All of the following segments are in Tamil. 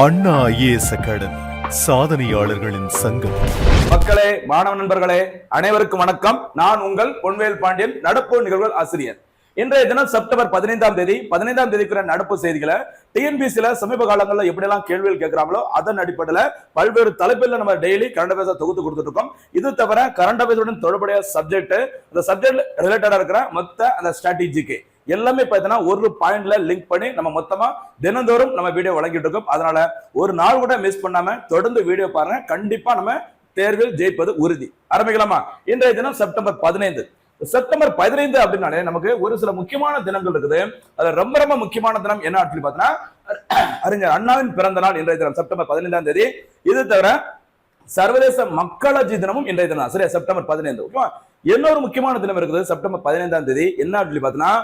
அண்ணா ஐஏஎஸ் அகாடமி சாதனையாளர்களின் சங்கம். மக்களே, மாணவ நண்பர்களே, அனைவருக்கும் வணக்கம். நான் உங்கள் பொன்வேல் பாண்டியன், நடப்பு நிகழ்வுகள் ஆசிரியர். இன்றைய தினம் செப்டம்பர் 15ஆம் தேதிக்குரிய நடப்பு செய்திகளை டிஎன்பிசில சமீப காலங்களில் எப்படியெல்லாம் கேள்விகள் கேட்கிறாங்களோ அதன் அடிப்படையில் பல்வேறு தலைப்பில் நம்ம டெய்லி கரண்ட் அஃபேர்ஸ் தொகுத்து கொடுத்துட்டு இருக்கோம். இது தவிர கரண்ட் அஃபேர்ஸுடன் தொடர்புடைய சப்ஜெக்ட், அந்த சப்ஜெக்ட் ரிலேட்டடா இருக்கிற மொத்த அந்த ஸ்ட்ராட்டஜிக்கு எல்லாமே பார்த்தீங்கன்னா ஒரு பாயிண்ட்ல லிங்க் பண்ணி நம்ம மொத்தமா தினந்தோறும் நம்ம வீடியோ வழங்கிட்டு இருக்கோம். அதனால ஒரு நாள் கூட மிஸ் பண்ணாம தொடர்ந்து வீடியோ பாருங்க. கண்டிப்பா நம்ம தேர்வில் ஜெயிப்பது உறுதி. ஆரம்பிக்கலாமா? இன்றைய தினம் செப்டம்பர் 15. செப்டம்பர் 15 அப்படின்னாலே நமக்கு ஒரு சில முக்கியமான தினங்கள் இருக்குது. அது ரொம்ப ரொம்ப முக்கியமான தினம் என்ன அப்படின்னு பார்த்தீங்கன்னா அறிஞர் அண்ணாவின் பிறந்த நாள் இன்றைய தினம் செப்டம்பர் 15ஆம் தேதி. இது தவிர சர்வதேச மக்களாட்சி தினமும் இன்றைய தினம். சரியா? செப்டம்பர் 15. இன்னொரு முக்கியமான தினம் இருக்குது செப்டம்பர் 15ஆம் தேதி. என்ன அப்படின்னு பார்த்தீங்கன்னா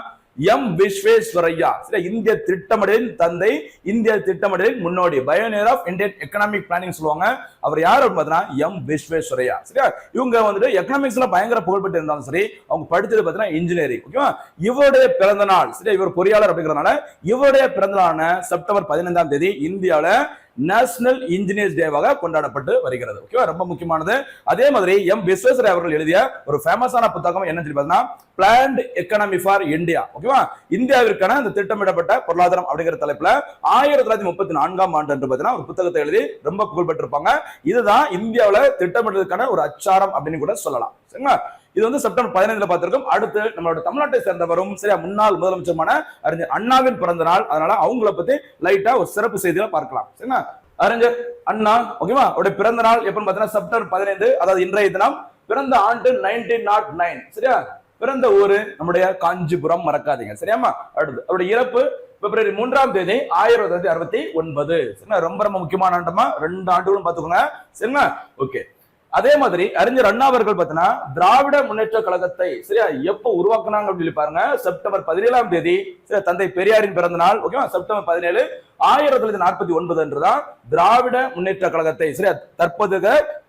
எம் விஸ்வேஸ்வரையா, இந்திய திட்டமிடலின் தந்தை, இந்திய திட்டமிடலின் முன்னோடி, pioneer of Indian economic planning சொல்லுவாங்க. அவர் யார் அப்படின்னு பார்த்தீங்கன்னா எம் விஸ்வேஸ்வரையா. சரியா? இவங்க வந்துட்டு எக்கனாமிக்ஸ்ல பயங்கர புகழ்பெற்று இருந்தாலும் சரி, அவங்க படிச்சது பார்த்தீங்கன்னா இன்ஜினியரிங். ஓகேவா? இவருடைய பிறந்த நாள், சரியா, இவர் பொறியாளர் அப்படிங்கிறதுனால இவருடைய பிறந்த நாளான செப்டம்பர் 15ஆம் தேதி இந்தியாவில நேஷனல் இன்ஜினியர்ஸ் டேவாக கொண்டாடப்பட்டு வருகிறது. ஓகேவா? ரொம்ப முக்கியமானது. அதே மாதிரி எம் விஸ்வேஸ்வரையா அவர்கள் எழுதிய ஒரு ஃபேமஸான புத்தகம் என்ன சொல்லி பார்த்தீங்கன்னா பிளான்ட் எக்கனாமி ஃபார் இந்தியா. ஓகேவா? இந்தியாவிற்கான இந்த திட்டமிடப்பட்ட பொருளாதாரம் அப்படிங்கிற தலைப்புல 1934ஆம் ஆண்டு என்று பார்த்தீங்கன்னா ஒரு புத்தகத்தை எழுதி ரொம்ப புகழ்பெற்றிருப்பாங்க. இதுதான் இந்தியாவில் திட்டமிடுவதற்கான ஒரு அச்சாரம் அப்படின்னு கூட சொல்லலாம். சரிங்களா? இது வந்து செப்டம்பர் 15 பார்த்திருக்கும். அடுத்து நம்மளோட தமிழ்நாட்டை சேர்ந்தவரும் சரியா முன்னாள் முதலமைச்சருமான அறிஞர் அண்ணாவின் பிறந்த நாள். அதனால அவங்கள பத்தி லைட்டா ஒரு சிறப்பு செய்திகளை பார்க்கலாம். சரிங்களா? அறிஞர் அண்ணா, ஓகேவா, அவருடைய பிறந்த நாள் எப்பன்னு பார்த்தீங்கன்னா செப்டம்பர் 15, அதாவது இன்றைய தினம். பிறந்த ஆண்டு 1909. சரியா? பிறந்த ஊரு நம்முடைய காஞ்சிபுரம், மறக்காதீங்க. சரியாமா? அடுத்து அவருடைய இறப்பு பிப்ரவரி 3ஆம் தேதி 1969. சரிங்களா? ரொம்ப ரொம்ப முக்கியமான ஆண்டமா, 2 ஆண்டுகளும் பார்த்துக்கோங்க. சரிங்களா? ஓகே. அதே மாதிரி அறிஞர் அண்ணா அவர்கள் பார்த்தீங்கன்னா திராவிட முன்னேற்ற கழகத்தை சரியா எப்ப உருவாக்குனாங்க அப்படின்னு பாருங்க. செப்டம்பர் 17ஆம் தேதி தந்தை பெரியாரின் பிறந்த நாள். ஓகேவா? செப்டம்பர் 17 1949 என்றுதான் திராவிட முன்னேற்ற கழகத்தை சரியா தற்போது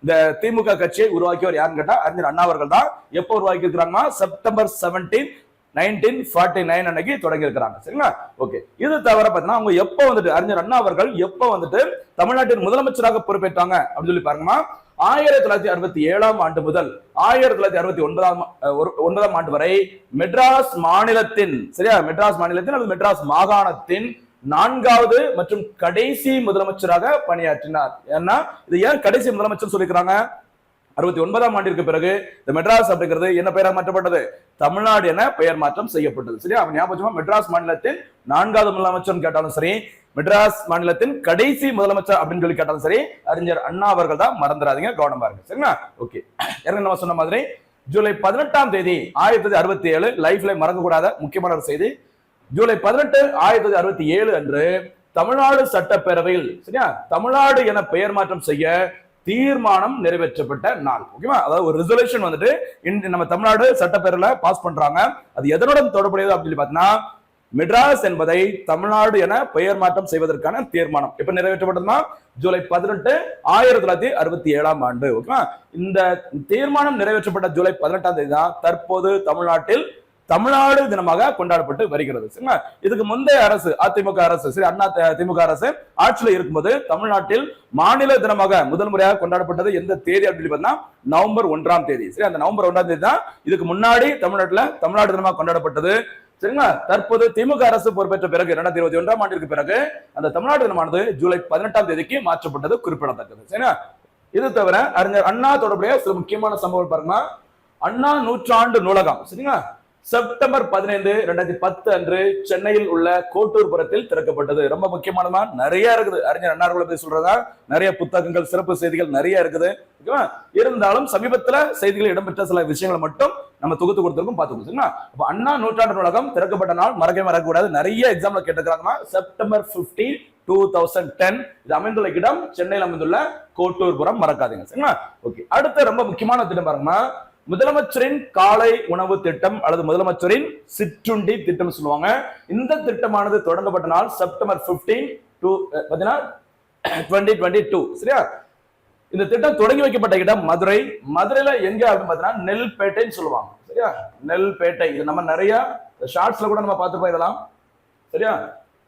இந்த திமுக கட்சியை உருவாக்கியவர் யாருன்னு கேட்டா அறிஞர் அண்ணா அவர்கள் தான். எப்ப உருவாக்கி இருக்கிறாங்கன்னா செப்டம்பர் 17 1949 அன்னைக்கு தொடங்கி இருக்கிறாங்க. சரிங்களா? ஓகே. இது தவிர பார்த்தீங்கன்னா அவங்க எப்ப வந்துட்டு அறிஞர் அண்ணா அவர்கள் எப்ப வந்துட்டு தமிழ்நாட்டின் முதலமைச்சராக பொறுப்பேற்றாங்க அப்படின்னு சொல்லி பாருங்கம்மா. 1967ஆம் ஆண்டு முதல் 1969ஆம் ஆண்டு வரை மெட்ராஸ் மாநிலத்தின் சரியா மெட்ராஸ் மாநிலத்தின் அல்லது மெட்ராஸ் மாகாணத்தின் 4வது மற்றும் கடைசி முதலமைச்சராக பணியாற்றினார். ஏன்னா இது ஏன் கடைசி முதலமைச்சர் சொல்லிக்கிறாங்க? 69ஆம் ஆண்டிற்கு பிறகு இந்த மெட்ராஸ் அப்படிங்கிறது என்ன பெயராக மாற்றப்பட்டது? தமிழ்நாடு என பெயர் மாற்றம் செய்யப்பட்டது. சரியா? அவன் ஞாபகம் மெட்ராஸ் மாநிலத்தின் 4வது முதலமைச்சர் கேட்டாலும் சரி, மெட்ராஸ் மாநிலத்தின் கடைசி முதலமைச்சர் அப்படின்னு சொல்லி கேட்டாலும் சரி, அறிஞர் அண்ணா அவர்கள் தான். மறந்துடாதீங்க, கவனமா இருக்கு. சரிங்களா? ஓகே. ஏற்கனவே நம்ம சொன்ன மாதிரி ஜூலை 18ஆம் தேதி 1967 லைஃப்ல மறக்கக்கூடாத முக்கியமான ஒரு செய்தி. ஜூலை 18 1967 அன்று தமிழ்நாடு சட்டப்பேரவையில் சரியா தமிழ்நாடு என பெயர் மாற்றம் செய்ய தீர்மானம் நிறைவேற்றப்பட்ட நாள். ஓகேவா? அதாவது ஒரு ரெசல்யூஷன் வந்துட்டு நம்ம தமிழ்நாடு சட்டப்பேரவையில பாஸ் பண்றாங்க. அது எதனுடன் தொடர்புடையது அப்படின்னு பாத்தீங்கன்னா மெட்ராஸ் என்பதை தமிழ்நாடு என பெயர் மாற்றம் செய்வதற்கான தீர்மானம் எப்ப நிறைவேற்றப்பட்டதுன்னா ஜூலை 18 1967ஆம் ஆண்டு. ஓகேவா? இந்த தீர்மானம் நிறைவேற்றப்பட்ட ஜூலை 18ஆம் தேதி தான் தற்போது தமிழ்நாட்டில் தமிழ்நாடு தினமாக கொண்டாடப்பட்டு வருகிறது. சரிங்களா? இதுக்கு முந்தைய அரசு அதிமுக அரசு சரி அண்ணா திமுக அரசு ஆட்சியில் இருக்கும்போது தமிழ்நாட்டில் மாநில தினமாக முதல் முறையாக கொண்டாடப்பட்டது எந்த தேதி அப்படின்னு பார்த்தீங்கன்னா நவம்பர் 1ஆம் தேதி. சரி, அந்த நவம்பர் 1ஆம் தேதி தான் இதுக்கு முன்னாடி தமிழ்நாட்டில் தமிழ்நாடு தினமாக கொண்டாடப்பட்டது. சரிங்களா? தற்போது திமுக அரசு பொறுப்பேற்ற பிறகு 2021ஆம் ஆண்டிற்கு பிறகு அந்த தமிழ்நாடு தினமானது ஜூலை 18ஆம் தேதிக்கு மாற்றப்பட்டது குறிப்பிடத்தக்கது. சரிங்களா? இது தவிர அறிஞர் அண்ணா தொடர்புடைய சில முக்கியமான சம்பவம் பாருங்க. அண்ணா நூற்றாண்டு நூலகம் சரிங்களா செப்டம்பர் 15 2010 அன்று சென்னையில் உள்ள கோட்டூர்புரத்தில் திறக்கப்பட்டது. ரொம்ப முக்கியமானதா நிறைய இருக்குது. அறிஞர் அண்ணா அவர்களை பத்தி சொல்றதா நிறைய புத்தகங்கள், சிறப்பு செய்திகள் நிறைய இருக்குது. ஓகேவா? இருந்தாலும் சமீபத்துல செய்திகள் இடம்பெற்ற சில விஷயங்களை மட்டும் நம்ம தொகுத்து கொடுத்திருக்கோம், பார்த்துக்கோங்க. அப்ப அண்ணா நூற்றாண்டு நூலகம் திறக்கப்பட்ட நாள் மறக்கக்கூடாது. நிறைய எக்ஸாம்ல கேட்டுக்கிறாங்கன்னா செப்டம்பர் 15 2010. இது அமைந்துள்ள இடம் சென்னையில் அமைந்துள்ள கோட்டூர்புரம், மறக்காதீங்க. சரிங்களா? ஓகே. அடுத்த ரொம்ப முக்கியமான திட்டம் பாருங்கன்னா முதலமைச்சரின் காலை உணவு திட்டம் அல்லது முதலமைச்சரின் சிற்றுண்டி திட்டம் சொல்லுவாங்க. இந்த திட்டமானது தொடங்கப்பட்ட நாள் செப்டம்பர் 15 2022. சரியா? இந்த திட்டம் தொடங்கி வைக்கப்பட்ட இடம் மதுரை. மதுரையில எங்க அப்படின்னு பாத்தீங்கன்னா நெல்பேட்டைன்னு சொல்லுவாங்க. சரியா? நெல்பேட்டை. இது நம்ம நிறைய ஷார்ட்ஸ்ல கூட நம்ம பார்த்துப்போம் இதெல்லாம். சரியா?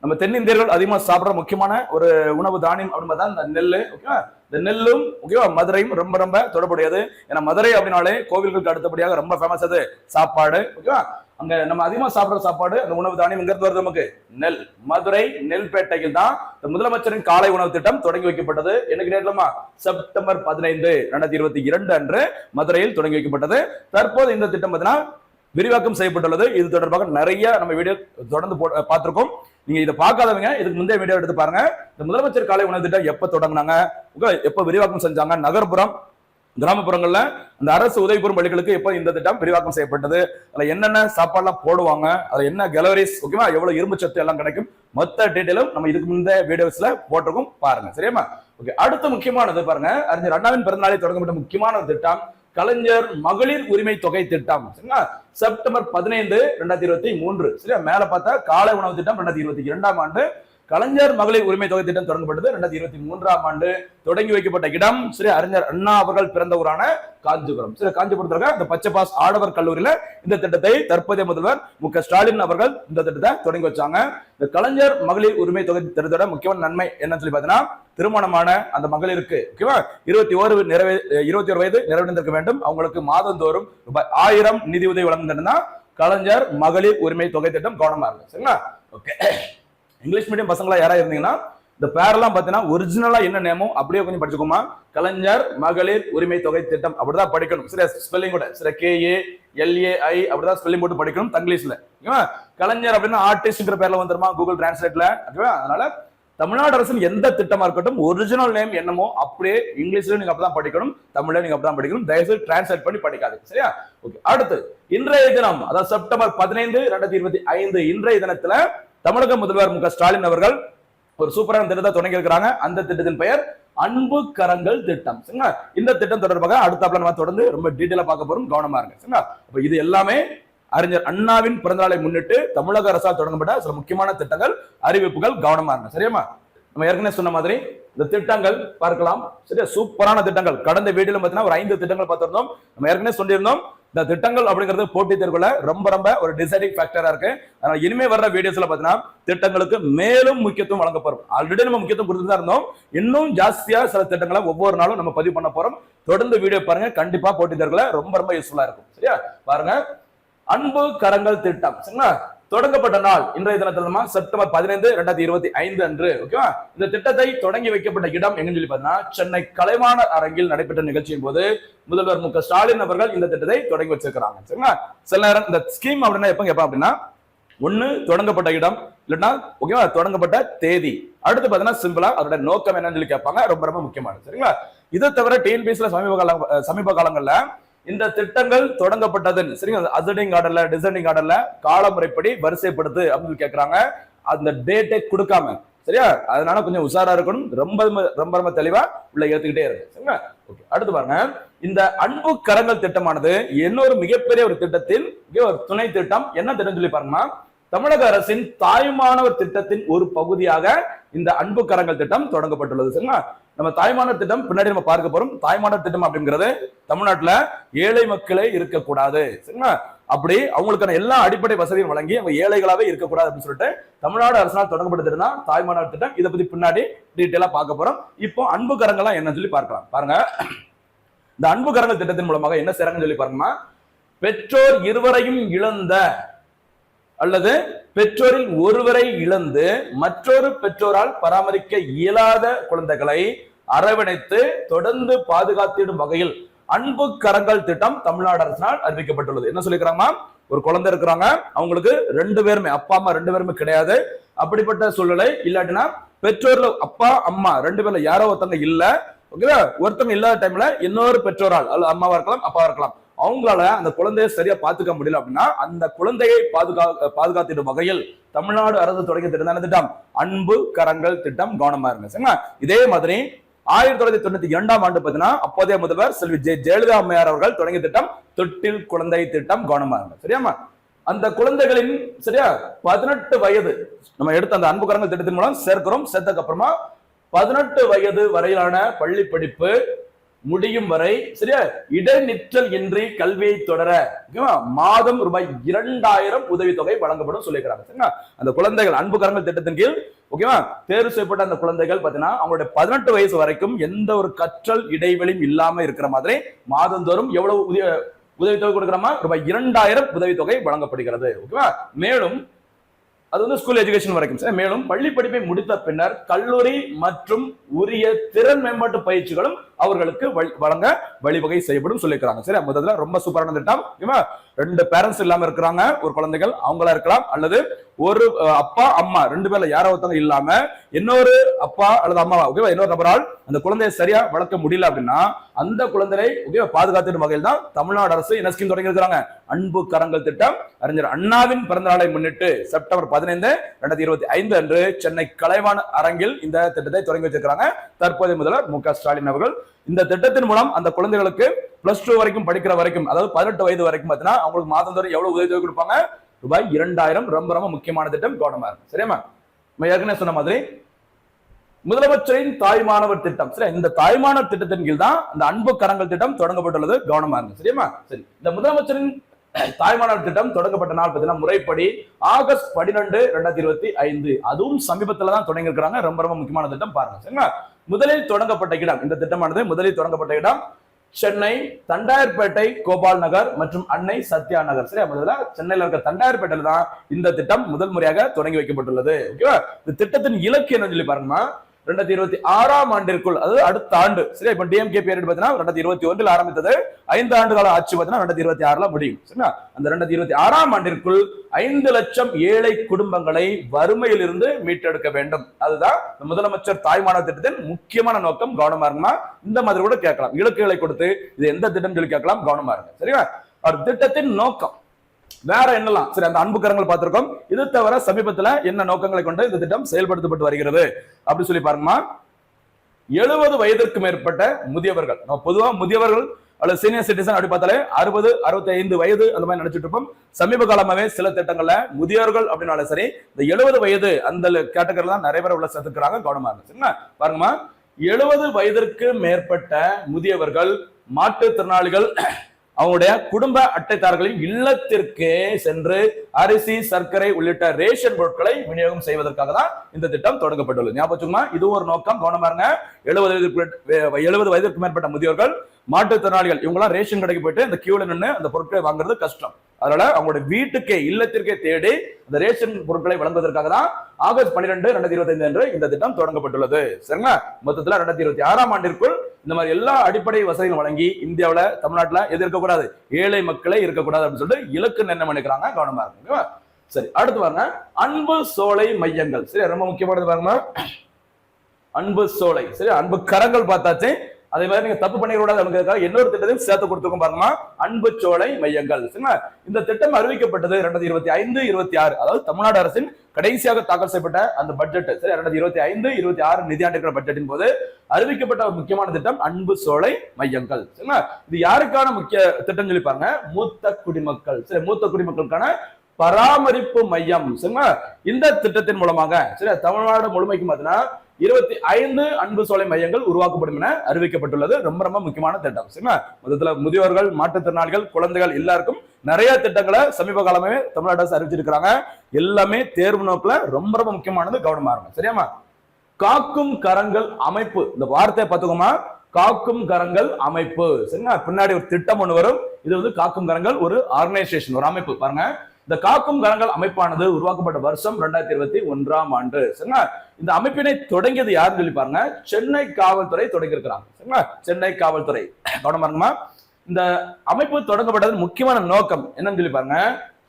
நம்ம தென்னிந்தியர்கள் அதிகமா சாப்பிடுற முக்கியமான ஒரு உணவு தானியம் அப்படின்னு பார்த்தா இந்த நெல். ஓகேவா, இந்த நெல்லும் ஓகேவா மதுரையும் ரொம்ப ரொம்ப தொடர்புடையது. ஏன்னா மதுரை அப்படின்னாலே கோவில்களுக்கு அடுத்தபடியாக ரொம்ப ஃபேமஸ் அது சாப்பாடு. ஓகேவா, அங்க நம்ம அதிகமா சாப்பிடுற சாப்பாடு அந்த உணவு தானியம் எங்கிருந்து வருது நமக்கு? நெல். மதுரை நெல்பேட்டையில் தான் முதலமைச்சரின் காலை உணவு திட்டம் தொடங்கி வைக்கப்பட்டது. எனக்கு நேரமா செப்டம்பர் 15, 2022 அன்று மதுரையில் தொடங்கி வைக்கப்பட்டது. தற்போது இந்த திட்டம் பார்த்தீங்கன்னா விரிவாக்கம் செய்யப்பட்டுள்ளது. இது தொடர்பாக நிறைய நம்ம வீடியோ தொடர்ந்து பார்த்திருக்கோம். நீங்க இதை பார்க்காதவங்க இதுக்கு முந்தைய வீடியோ எடுத்து பாருங்க. இந்த முதலமைச்சர் காலை உணவு திட்டம் எப்ப தொடங்கினாங்க, எப்ப விரிவாக்கம் செஞ்சாங்க, நகர்ப்புறம் கிராமப்புறங்கள்ல அந்த அரசு உதவி பெறும் பள்ளிகளுக்கு எப்ப இந்த திட்டம் விரிவாக்கம் செய்யப்பட்டது, அதுல என்னென்ன சாப்பாடுலாம் போடுவாங்க, அதுல என்ன கேலரிஸ், ஓகேவா, எவ்வளவு இரும்பு சத்து எல்லாம் கிடைக்கும், மொத்த டீடைலும் நம்ம இதுக்கு முந்தைய வீடியோஸ்ல போட்டிருக்கோம் பாருங்க. சரியாமா? ஓகே, அடுத்த முக்கியமானது பாருங்க, அறிஞர் அண்ணாவின் பிறந்தநாளை தொடங்கப்பட்ட முக்கியமான திட்டம் கலைஞர் மகளிர் உரிமை தொகை திட்டம். செப்டம்பர் 15, 2023. சரியா, மேல பார்த்தா காலை உணவு திட்டம் 2022ஆம் ஆண்டு, கலைஞர் மகளிர் உரிமை தொகை திட்டம் தொடங்கப்பட்டது 2023ஆம் ஆண்டு. தொடங்கி வைக்கப்பட்ட இடம் சரி அறிஞர் அண்ணா அவர்கள் பிறந்த ஊரான காஞ்சிபுரம். சரி, காஞ்சிபுரத்தில் இந்த பச்சை பாஸ் ஆடவர் கல்லூரியில இந்த திட்டத்தை தற்போதைய முதல்வர் மு.க.ஸ்டாலின் அவர்கள் இந்த திட்டத்தை தொடங்கி வச்சாங்க. இந்த கலைஞர் மகளிர் உரிமை தொகை திட்டத்தோட முக்கியமான நன்மை என்னன்னு சொல்லி பாத்தீங்கன்னா, திருமணமான அந்த மகளிருக்கு ஓகேவா 21 வயது நிறைவடைந்திருக்க வேண்டும். அவங்களுக்கு மாதந்தோறும் ரூபாய் 1000 நிதி உதவி வழங்குதுன்னா கலைஞர் மகளிர் உரிமை தொகை திட்டம் கவனமா இருக்கு. சரிங்களா? ஓகே, இங்கிலீஷ் மீடியம் பசங்களா யாரா இருந்தீங்கன்னா இந்த பேரெல்லாம் பாத்தீங்கன்னா ஒரிஜினலா என்ன நேமோ அப்படியே கொஞ்சம் படிச்சுக்கோமா. கலைஞர் மகளிர் உரிமை தொகை திட்டம் அப்படிதான் படிக்கணும். சரி, ஸ்பெல்லிங் கூட சரி KALAI அப்படிதான் ஸ்பெல்லிங் போட்டு படிக்கணும் தங்கிலீஷ்ல. கலைஞர் அப்படின்னா ஆர்டிஸ்ட்ங்கிற பேர்ல வந்துருமா கூகுள் டிரான்ஸ்லேட்ல. ஓகேவா, அதனால தமிழ்நாடு அரசின் எந்த திட்டமா இருக்கட்டும் ஒரிஜினல் நேம் என்னமோ அப்படியே இங்கிலீஷ்ல நீங்க அப்படிதான் படிக்கணும், தமிழ்ல நீங்க அப்படிதான் படிக்கணும். தயவுசெய்து டிரான்ஸ்லேட் பண்ணி படிக்காது. சரியா? ஓகே, அடுத்து இன்றைய தினம் அதாவது செப்டம்பர் 15, 2025 இன்றைய தினத்துல தமிழக முதல்வர் மு.க.ஸ்டாலின் அவர்கள் ஒரு சூப்பரான திட்டத்தை தொடங்கி இருக்கிறாங்க. அந்த திட்டத்தின் பெயர் அன்பு கரங்கள் திட்டம். சரிங்களா? இந்த திட்டம் தொடர்பாக அடுத்தாப்புல நம்ம தொடர்ந்து ரொம்ப டீடைலா பார்க்க போறோம், கவனமா இருங்க. சரிங்களா? அப்ப இது எல்லாமே அறிஞர் அண்ணாவின் பிறந்தநாளை முன்னிட்டு தமிழக அரசால் தொடங்கப்பட்ட சில முக்கியமான திட்டங்கள், அறிவிப்புகள், கவனமா இருங்க. சரியாமா? நம்ம ஏற்கனவே சொன்ன மாதிரி இந்த திட்டங்கள் பார்க்கலாம். சரியா, சூப்பரான திட்டங்கள். கடந்த வீடியோல பாத்தீங்கன்னா ஒரு 5 திட்டங்கள் பார்த்திருந்தோம். நம்ம ஏற்கனவே சொல்லியிருந்தோம் இந்த திட்டங்கள் அப்படிங்கிறது போட்டித் தேர்வுல ரொம்ப ரொம்ப ஒரு டிசைடிங் ஃபேக்டரா இருக்கு. அதனால இனிமே வர்ற வீடியோஸ்ல பாத்தீங்கன்னா திட்டங்களுக்கு மேலும் முக்கியத்துவம் வழங்கப்படும். ஆல்ரெடி நம்ம முக்கியத்துவம் கொடுத்துதான் இருந்தோம். இன்னும் ஜாஸ்தியா சில திட்டங்களை ஒவ்வொரு நாளும் நம்ம பதிவு பண்ண போறோம். தொடர்ந்து வீடியோ பாருங்க, கண்டிப்பா போட்டித் தேர்வுல ரொம்ப ரொம்ப யூஸ்ஃபுல்லா இருக்கும். சரியா? பாருங்க, அன்பு கரங்கள் திட்டம். சரிங்களா? தொடங்கப்பட்ட நாள் இன்றைய தினத்துல செப்டம்பர் 15, 2025 அன்று. ஓகேவா, இந்த திட்டத்தை தொடங்கி வைக்கப்பட்ட இடம் எங்கன்னு சொல்லி பாத்தீங்கன்னா சென்னை கலைவாணர் அரங்கில் நடைபெற்ற நிகழ்ச்சியின் போது முதல்வர் மு.க.ஸ்டாலின் அவர்கள் இந்த திட்டத்தை தொடங்கி வச்சிருக்கிறாங்க. சரிங்களா? சில நேரம் இந்த ஸ்கீம் அப்படின்னா எப்ப கேட்பா அப்படின்னா, ஒண்ணு தொடங்கப்பட்ட இடம், இல்லைன்னா ஓகேவா தொடங்கப்பட்ட தேதி, அடுத்து பாத்தீங்கன்னா சிம்பிளா அதோட நோக்கம் என்னன்னு சொல்லி கேட்பாங்க. ரொம்ப ரொம்ப முக்கியமானது. சரிங்களா? இதை தவிர டிஎன்பிஎஸ்சில சமீப காலங்கள்ல இந்த திட்டங்கள் தொடங்கப்பட்டதன் சரிங்களா அசெண்டிங் ஆர்டர்ல டிசெண்டிங் ஆர்டர்ல காலமுறைப்படி வரிசைப்படுத்து அப்படின்னு கேட்கறாங்க. அந்த டேட்டை கொடுக்காம. சரியா? அதனால கொஞ்சம் உஷாரா இருக்கணும். ரொம்ப ரொம்ப ரொம்ப தெளிவா உள்ள ஏத்துக்கிட்டே இருக்கு. சரிங்களா? ஓகே, அடுத்து பாருங்க, இந்த அன்பு கரங்கள் திட்டமானது இன்னொரு மிகப்பெரிய ஒரு திட்டத்தின் ஒரு துணை திட்டம். என்ன திட்டம் சொல்லி பாருங்கன்னா, தமிழக அரசின் தாய்மானவர் திட்டத்தின் ஒரு பகுதியாக இந்த அன்பு கரங்கள் திட்டம் தொடங்கப்பட்டுள்ளது. சரிங்களா? நம்ம தாய்மானவர் திட்டம் பின்னாடி நம்ம பார்க்க போறோம். தாய்மானவர் திட்டம் அப்படிங்கிறது தமிழ்நாட்டுல ஏழை மக்களே இருக்கக்கூடாது. சரிங்களா? அப்படி அவங்களுக்கான எல்லா அடிப்படை வசதியும் வழங்கி அவங்க ஏழைகளாவே இருக்கக்கூடாது அப்படின்னு சொல்லிட்டு தமிழ்நாடு அரசால் தொடங்கப்பட்டதுன்னா தாய்மானவர் திட்டம். இதை பத்தி பின்னாடி டீட்டெயிலா பார்க்க போறோம். இப்போ அன்பு கரங்கள்லாம் என்ன சொல்லி பார்க்கலாம். பாருங்க, இந்த அன்பு கரங்கள் திட்டத்தின் மூலமாக என்ன செய்றாங்கன்னு சொல்லி பாருங்கன்னா, பெற்றோர் இருவரையும் இழந்த அல்லது பெற்றோரில் ஒருவரை இழந்து மற்றொரு பெற்றோரால் பராமரிக்க இயலாத குழந்தைகளை அரவணைத்து தொடர்ந்து பாதுகாத்திடும் வகையில் அன்பு கரங்கள் திட்டம் தமிழ்நாடு அரசினால் அறிவிக்கப்பட்டுள்ளது. என்ன சொல்லிக்கிறாங்க, ஒரு குழந்தை இருக்கிறாங்க, அவங்களுக்கு 2 பேருமே அப்பா அம்மா 2 பேருமே கிடையாது. அப்படிப்பட்ட சூழ்நிலை இல்லாட்டினா பெற்றோர்ல அப்பா அம்மா 2 பேர்ல யாரோ ஒருத்தவங்க இல்ல, ஓகேவா, ஒருத்தவங்க இல்லாத டைம்ல இன்னொரு பெற்றோரால் அம்மாவா இருக்கலாம் அப்பாவா இருக்கலாம், அவங்களால அந்த குழந்தையை சரியா பாத்துக்க முடியல அப்படின்னா அந்த குழந்தையை பாதுகாத்திடும் வகையில் தமிழ்நாடு அரசு தொடங்கிய திட்டம் திட்டம் அன்பு கரங்கள் திட்டம். கவனமா இருங்க. சரிங்களா? இதே மாதிரி 1992ஆம் ஆண்டு பாத்தீங்கன்னா அப்போதைய முதல்வர் செல்வி ஜெயலலிதா அம்மையார் அவர்கள் தொடங்கிய திட்டம் தொட்டில் குழந்தை திட்டம். கவனமா இருங்க. சரியாமா? அந்த குழந்தைகளின் சரியா 18 வயது நம்ம எடுத்த அந்த அன்பு கரங்கள் திட்டத்தின் மூலம் சேர்க்கிறோம். சேர்த்ததுக்கு அப்புறமா 18 வயது வரையிலான பள்ளி படிப்பு முடியும் வரை சரியா இடைநிற்றல் இன்றி கல்வியை தொடர மாதம் ரூபாய் 2000 உதவித்தொகை வழங்கப்படும் சொல்லியிருக்கிறாங்க. சரிங்களா? அந்த குழந்தைகள் அன்பு கரங்கள் திட்டத்தின் கீழ் ஓகேவா தேர்வு செய்யப்பட்ட அந்த குழந்தைகள் பாத்தீங்கன்னா அவங்களுடைய 18 வயசு வரைக்கும் எந்த ஒரு கற்றல் இடைவெளியும் இல்லாம இருக்கிற மாதிரி மாதந்தோறும் எவ்வளவு உதவித்தொகை கொடுக்கிறோமா ரூபாய் 2000 உதவித்தொகை வழங்கப்படுகிறது. ஓகேவா? மேலும் அது வந்து ஸ்கூல் எஜுகேஷன் வரைக்கும் சார். மேலும் பள்ளி படிப்பை முடித்த பின்னர் கல்லூரி மற்றும் உரிய திறன் மேம்பாட்டு பயிற்சிகளும் அவர்களுக்கு வழங்க வழிவகை செய்யப்படும் சொல்லியிருக்காங்க. சரி, முதல்ல ரொம்ப சூப்பரான திட்டம். 2 பேரண்ட்ஸ் இல்லாம இருக்கிறாங்க ஒரு குழந்தைகள், அவங்களா இருக்கலாம், அல்லது ஒரு அப்பா அம்மா 2 பேர்ல யாரோ ஒருத்தவங்க இல்லாம இன்னொரு அப்பா அல்லது அம்மாவா ஓகேவா இன்னொரு நபரால் அந்த குழந்தையை சரியா வளர்க்க முடியல அப்படின்னா அந்த குழந்தையை ஓகேவா பாதுகாத்துடும் வகையில் தான் தமிழ்நாடு அரசு என்ன ஸ்கீம் தொடங்கி இருக்கிறாங்க, அன்பு கரங்கள் திட்டம். அறிஞர் அண்ணாவின் பிறந்த நாளை முன்னிட்டு செப்டம்பர் 15, 2025 அன்று சென்னை கலைவாண அரங்கில் இந்த திட்டத்தை தொடங்கி வச்சிருக்காங்க தற்போதைய முதல்வர் மு.க. ஸ்டாலின் அவர்கள். இந்த திட்டத்தின் மூலம் அந்த குழந்தைகளுக்கு +2 வரைக்கும் படிக்கிற வரைக்கும், அதாவது 18 வயது வரைக்கும் பார்த்தீங்கன்னா அவங்களுக்கு மாதந்தோறும் எவ்வளவு உதவி கொடுப்பாங்க, ரூபாய் 2000. ரொம்ப ரொம்ப முக்கியமான திட்டம், கவனமா இருக்கு. சரியா? ஏற்கனவே சொன்ன மாதிரி முதலமைச்சரின் தாய்மானவர் திட்டம். சரி, இந்த தாய்மானவர் திட்டத்தின் கீழ் தான் இந்த அன்பு கரங்கள் திட்டம் தொடங்கப்பட்டுள்ளது, கவனமா இருக்கு. சரியா? சரி, இந்த முதலமைச்சரின் தாய்மானவர் திட்டம் தொடங்கப்பட்ட நாள் பார்த்தீங்கன்னா முறைப்படி ஆகஸ்ட் 12, 2025. அதுவும் சமீபத்துல தான் தொடங்கி இருக்கிறாங்க. ரொம்ப ரொம்ப முக்கியமான திட்டம், பாருங்க. சரிங்களா? முதலில் தொடங்கப்பட்ட இடம், இந்த திட்டமானது முதலில் தொடங்கப்பட்ட இடம் சென்னை தண்டாயர்பேட்டை கோபால் நகர் மற்றும் அன்னை சத்யா நகர். சரியா? முதல்ல சென்னையில இருக்க தண்டாயர்பேட்டையில தான் இந்த திட்டம் முதல் முறையாக தொடங்கி வைக்கப்பட்டுள்ளது. ஓகேவா? இந்த திட்டத்தின் இலக்கு என்னன்னு சொல்லி பாருங்கம்மா, 2026ஆம் ஆண்டிற்குள், அதாவது அடுத்த ஆண்டு. சரியா? இப்ப டிஎம்கே பீரியட் பாத்தீங்கன்னா 2021 ஆரம்பித்தது, 5 ஆண்டு கால ஆட்சி பாத்தீங்கன்னா 2026 முடியும். சரியா? அந்த 2026ஆம் ஆண்டிற்குள் 5 லட்சம் ஏழை குடும்பங்களை வறுமையில் இருந்து மீட்டெடுக்க வேண்டும். அதுதான் முதலமைச்சர் தாய்மானவர் திட்டத்தின் முக்கியமான நோக்கம், கவனமா இருக்குமா? இந்த மாதிரி கூட கேட்கலாம், இலக்குகளை கொடுத்து இது எந்த திட்டம் சொல்லி கேட்கலாம், கவனமா இருங்க. சரியா? ஒரு திட்டத்தின் நோக்கம் வேற என்னலாம், சரி அந்த அன்பு கரங்கள் பார்த்திருக்கோம். இது தவிர சமீபத்துல என்ன நோக்கங்களை கொண்டு இந்த திட்டம் செயல்படுத்தப்பட்டு வருகிறது அப்படி சொல்லி பாருங்கம்மா. 70 வயதிற்கு மேற்பட்ட முதியவர்கள், பொதுவா முதியவர்கள் அல்லது சீனியர் சிட்டிசன் அப்படி பார்த்தாலே 60, 65 வயது அந்த மாதிரி நினைச்சிட்டு இருப்போம். சமீப காலமாவே சில திட்டங்கள்ல முதியோர்கள் அப்படின்னாலும் சரி இந்த 70 வயது அந்த கேட்டகரியில தான் நிறைய பேர் உள்ள சேர்த்துக்கிறாங்க, கவனமா இருக்கு. சரிங்களா? பாருங்கம்மா, 70 வயதிற்கு மேற்பட்ட முதியவர்கள், மாற்றுத்திறனாளிகள் அவங்களுடைய குடும்ப அட்டைதாரர்களின் இல்லத்திற்கு சென்று அரிசி, சர்க்கரை உள்ளிட்ட ரேஷன் பொருட்களை விநியோகம் செய்வதற்காக தான் இந்த திட்டம் தொடங்கப்பட்டுள்ளது. ஞாபகம், இது ஒரு நோக்கம், கவனமா இருங்க. 70 வயதிற்கு மேற்பட்ட முதியோர்கள், மாற்றுத்திறனாளிகள் இவங்கெல்லாம் ரேஷன் கடைக்கு போயிட்டு இந்த கியூல நின்று அந்த பொருட்களை வாங்குறது கஷ்டம். அதனால அவங்களுடைய வீட்டுக்கே இல்லத்திற்கே தேடி இந்த ரேஷன் பொருட்களை வழங்குவதற்காக தான் ஆகஸ்ட் 12, 2025 அன்று இந்த திட்டம் தொடங்கப்பட்டுள்ளது. சரிங்களா? மொத்தத்துல 2026ஆம் ஆண்டிற்குள் இந்த மாதிரி எல்லா அடிப்படை வசதிகளும் வழங்கி இந்தியாவில தமிழ்நாட்டுல எது இருக்கக்கூடாது, ஏழை மக்களே இருக்கக்கூடாது அப்படின்னு சொல்லிட்டு இலக்கு நிர்ணயம் பண்ணிக்கிறாங்க, கவனமா இருக்கு. சரி, அடுத்து பாருங்க, அன்பு சோலை மையங்கள். சரி, ரொம்ப முக்கியமானது பாருங்க, அன்பு சோலை. சரி, அன்பு கரங்கள் பார்த்தாச்சு. அதே மாதிரி நீங்க தப்பு பண்ணிக்கூடாது, இன்னொரு திட்டத்தையும் சேர்த்து கொடுத்துருக்கோம் பாருமா, அன்பு சோலை மையங்கள். சரிங்களா? இந்த திட்டம் அறிவிக்கப்பட்டது 2025, 26, அதாவது தமிழ்நாடு அரசின் கடைசியாக தாக்கல் செய்யப்பட்ட அந்த பட்ஜெட். சரி, 2025, 26 நிதியாண்டிற்கான பட்ஜெட்டின் போது அறிவிக்கப்பட்ட ஒரு முக்கியமான திட்டம் அன்பு சோலை மையங்கள். சரிங்களா? இது யாருக்கான முக்கிய திட்டம் சொல்லி பாருங்க, மூத்த குடிமக்கள். சரி, மூத்த குடிமக்களுக்கான பராமரிப்பு மையம். சரிங்களா? இந்த திட்டத்தின் மூலமாக சரி தமிழ்நாடு முழுமைக்கும் பார்த்தீங்கன்னா 25 அன்பு சோலை மையங்கள் உருவாக்கப்படும் என அறிவிக்கப்பட்டுள்ளது. ரொம்ப ரொம்ப முக்கியமான திட்டம். சரிங்களா? மொத்தத்துல முதியோர்கள், மாற்றுத்திறனாளிகள், குழந்தைகள் எல்லாருக்கும் நிறைய திட்டங்களை சமீப காலமே தமிழ்நாடு அரசு அறிவிச்சிருக்கிறாங்க. எல்லாமே தேர்வு நோக்கில ரொம்ப ரொம்ப முக்கியமானது, கவனமா இருக்கும். சரியாமா? காக்கும் கரங்கள் அமைப்பு, இந்த வார்த்தையை பார்த்துக்கோமா, காக்கும் கரங்கள் அமைப்பு. சரிங்களா? பின்னாடி ஒரு திட்டம் ஒண்ணு வரும். இது வந்து காக்கும் கரங்கள் ஒரு ஆர்கனைசேஷன், ஒரு அமைப்பு. பாருங்க, இந்த காக்கும் கரங்கள் அமைப்பானது உருவாக்கப்பட்ட வருஷம் 2021ஆம் ஆண்டு. சரிங்களா? இந்த அமைப்பினை தொடங்கியது யாருன்னு சொல்லி பாருங்க, சென்னை காவல்துறை தொடங்கி இருக்கிறாங்க. சரிங்களா? சென்னை காவல்துறை, கவனமா இருக்குமா? இந்த அமைப்பு தொடங்கப்பட்டது முக்கியமான நோக்கம் என்னன்னு சொல்லி பாருங்க,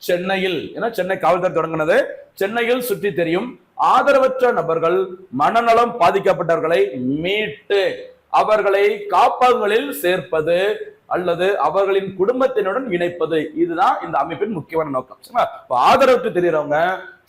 சென்னையில், ஏன்னா சென்னை காவல்துறை தொடங்கினது, சென்னையில் சுற்றி தெரியும் ஆதரவற்ற நபர்கள், மனநலம் பாதிக்கப்பட்டவர்களை மீட்டு அவர்களை காப்பகங்களில் சேர்ப்பது அல்லது அவர்களின் குடும்பத்தினுடன் இணைப்பது, இதுதான் இந்த அமைப்பின் முக்கியமான நோக்கம். ஆதரவுக்கு தெரியறவங்க,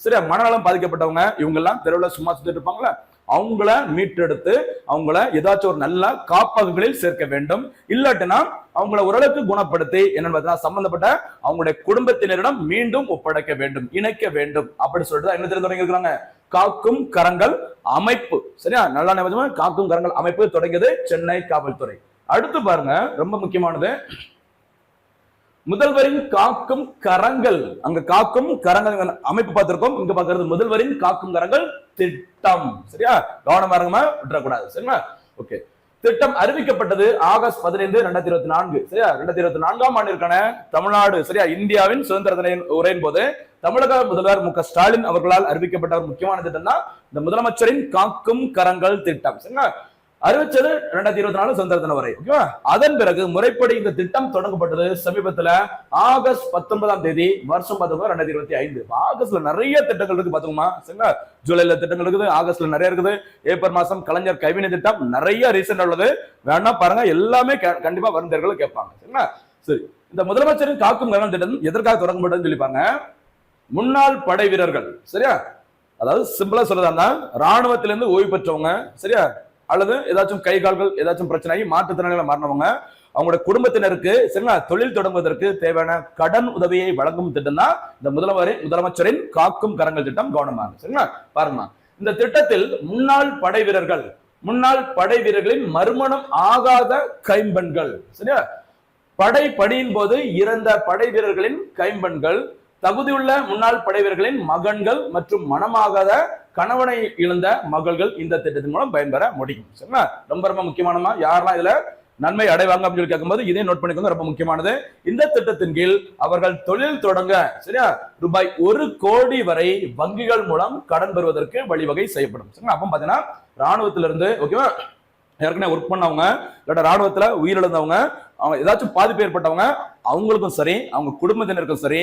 சரி மனநலம் பாதிக்கப்பட்டவங்க, இவங்க எல்லாம் தெருவில் சும்மா சுத்திட்டு இருப்பாங்களா, அவங்கள மீட்டெடுத்து அவங்கள ஏதாச்சும் ஒரு நல்ல காப்பகங்களில் சேர்க்க வேண்டும். இல்லாட்டினா அவங்கள ஓரளவுக்கு குணப்படுத்தி என்ன சம்பந்தப்பட்ட அவங்களுடைய குடும்பத்தினரிடம் மீண்டும் ஒப்படைக்க வேண்டும், இணைக்க வேண்டும் அப்படி சொல்லிட்டு என்ன தெரிந்து தொடங்கி இருக்கிறாங்க, காக்கும் கரங்கள் அமைப்பு. சரியா? நல்லா ஞாபகம், காக்கும் கரங்கள் அமைப்பு தொடங்கியது சென்னை காவல்துறை. அடுத்து பாருங்க, ரொம்ப முக்கியமானது, முதல்வரின் காக்கும் கரங்கள். அங்க காக்கும் கரங்கள் அமைப்பு பார்த்திருக்கோம். இங்க பாக்குறது முதல்வரின் காக்கும் கரங்கள் திட்டம். சரியா, கவனமா இருங்கம்மா, விட்டுறக்கூடாது. சரிங்களா? ஓகே. திட்டம் அறிவிக்கப்பட்டது ஆகஸ்ட் 15, 2024. சரியா, 2024ஆம் ஆண்டிற்கான தமிழ்நாடு, சரியா, இந்தியாவின் சுதந்திர தின உரையின் போது தமிழக முதல்வர் மு.க.ஸ்டாலின் அவர்களால் அறிவிக்கப்பட்ட ஒரு முக்கியமான திட்டம் தான் இந்த முதலமைச்சரின் காக்கும் கரங்கள் திட்டம். சரிங்களா, அறிவிச்சது 2024 சுதந்திர தின வரை. ஓகேவா? அதன் பிறகு முறைப்படி இந்த திட்டம் தொடங்கப்பட்டது சமீபத்துல ஆகஸ்ட் 19ஆம் தேதி வருஷம் பார்த்தோம்னா 2025. ஆகஸ்ட்ல நிறைய திட்டங்கள் இருக்கு பாத்துக்கோமா. சரிங்களா, ஜூலைல திட்டங்கள் இருக்குது, ஆகஸ்ட்ல நிறைய இருக்குது, ஏப்ரல் மாசம் கலைஞர் கைவினை திட்டம் நிறைய ரீசெண்டா உள்ளது. வேணா பாருங்க, எல்லாமே கண்டிப்பா வரும் தேர்தல் கேட்பாங்க. சரிங்களா? சரி, இந்த முதலமைச்சரின் காக்கும் கரங்கள் திட்டம் எதற்காக தொடங்கப்பட்டதுன்னு சொல்லிப்பாங்க. முன்னாள் படை வீரர்கள், சரியா, அதாவது சிம்பிளா சொல்றதா ராணுவத்திலிருந்து ஓய்வு பெற்றவங்க, சரியா, அல்லது ஏதாச்சும் கை கால்கள் ஏதாச்சும் பிரச்சனை மாற்றுத்திறனாளிகளை மாறினவங்க, அவங்களோட குடும்பத்தினருக்கு சரிங்களா தொழில் தொடங்குவதற்கு தேவையான கடன் உதவியை வழங்கும் திட்டம் தான் இந்த முதலமைச்சரின் காக்கும் கரங்கள் திட்டம். கவனமாக சரிங்களா பாருங்க. இந்த திட்டத்தில் முன்னாள் படை வீரர்களின் மறுமணம் ஆகாத கைம்பெண்கள், சரியா, படையின் போது இறந்த படை வீரர்களின் கைம்பெண்கள், தகுதியுள்ள முன்னாள் படை வீரர்களின் மகன்கள் மற்றும் மனமாகாத கணவனை இழந்த மகள்கள் இந்த திட்டத்தின் மூலம் பயன்பெற முடியும். சரிங்களா, ரொம்ப ரொம்ப முக்கியமானமா. யாரெல்லாம் இதுல நன்மை அடைவாங்க அப்படின்னு சொல்லி கேட்கும்போது இதை நோட் பண்ணிக்கோங்க, ரொம்ப முக்கியமானது. இந்த திட்டத்தின் கீழ் அவர்கள் தொழில் தொடங்க, சரியா, ரூபாய் 1 கோடி வரை வங்கிகள் மூலம் கடன் பெறுவதற்கு வழிவகை செய்யப்படும். சரிங்களா, அப்ப பாத்தீங்கன்னா ராணுவத்திலிருந்து, ஓகேவா, ஏற்கனவே ஒர்க் பண்ணவங்க, இல்லாட்ட ராணுவத்துல உயிரிழந்தவங்க, அவங்க ஏதாச்சும் பாதிப்பு ஏற்பட்டவங்க, அவங்களுக்கும் சரி, அவங்க குடும்பத்தினருக்கும் சரி,